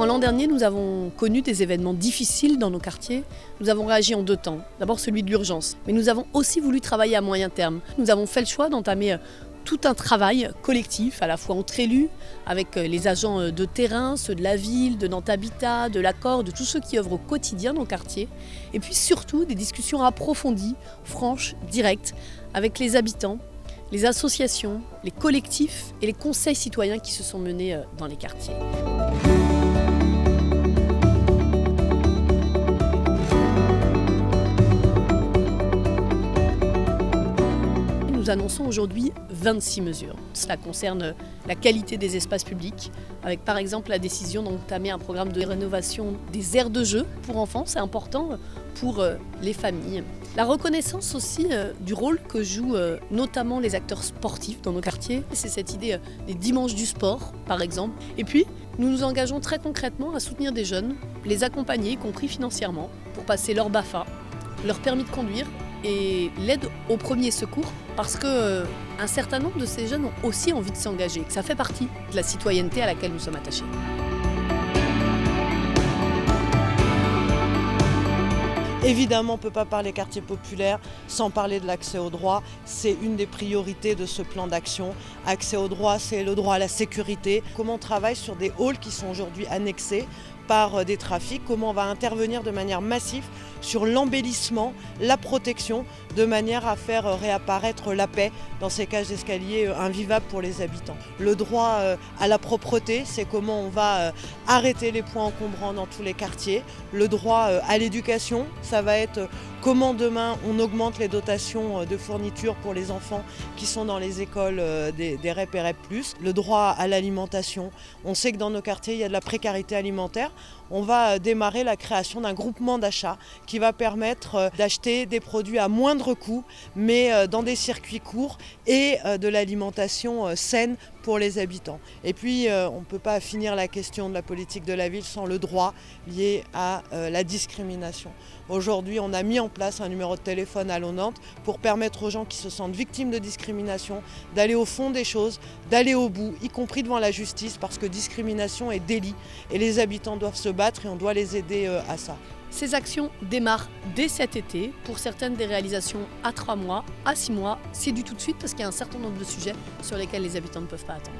Quand l'an dernier, nous avons connu des événements difficiles dans nos quartiers, nous avons réagi en 2 temps. D'abord celui de l'urgence, mais nous avons aussi voulu travailler à moyen terme. Nous avons fait le choix d'entamer tout un travail collectif, à la fois entre élus, avec les agents de terrain, ceux de la ville, de Nantes Habitat, de l'Accord, de tous ceux qui œuvrent au quotidien dans le quartier. Et puis surtout des discussions approfondies, franches, directes, avec les habitants, les associations, les collectifs et les conseils citoyens qui se sont menés dans les quartiers. Nous annonçons aujourd'hui 26 mesures. Cela concerne la qualité des espaces publics, avec par exemple la décision d'entamer un programme de rénovation des aires de jeu pour enfants, c'est important pour les familles. La reconnaissance aussi du rôle que jouent notamment les acteurs sportifs dans nos quartiers. C'est cette idée des dimanches du sport, par exemple. Et puis, nous nous engageons très concrètement à soutenir des jeunes, les accompagner, y compris financièrement, pour passer leur BAFA, leur permis de conduire et l'aide aux premiers secours, parce qu'un certain nombre de ces jeunes ont aussi envie de s'engager, que ça fait partie de la citoyenneté à laquelle nous sommes attachés. Évidemment, on ne peut pas parler quartier populaire sans parler de l'accès au droit. C'est une des priorités de ce plan d'action. Accès au droit, c'est le droit à la sécurité. Comment on travaille sur des halls qui sont aujourd'hui annexés par des trafics, comment on va intervenir de manière massive sur l'embellissement, la protection, de manière à faire réapparaître la paix dans ces cages d'escalier invivables pour les habitants. Le droit à la propreté, c'est comment on va arrêter les points encombrants dans tous les quartiers. Le droit à l'éducation, ça va être comment demain on augmente les dotations de fournitures pour les enfants qui sont dans les écoles des REP et REP+. Le droit à l'alimentation, on sait que dans nos quartiers il y a de la précarité alimentaire. On va démarrer la création d'un groupement d'achat qui va permettre d'acheter des produits à moindre coût, mais dans des circuits courts et de l'alimentation saine pour les habitants. Et puis, on ne peut pas finir la question de la politique de la ville sans le droit lié à la discrimination. Aujourd'hui, on a mis en place un numéro de téléphone Allo Nantes pour permettre aux gens qui se sentent victimes de discrimination d'aller au fond des choses, d'aller au bout, y compris devant la justice, parce que discrimination est délit et les habitants doivent se battre et on doit les aider à ça. Ces actions démarrent dès cet été, pour certaines des réalisations à 3 mois, à 6 mois. C'est du tout de suite parce qu'il y a un certain nombre de sujets sur lesquels les habitants ne peuvent pas attendre.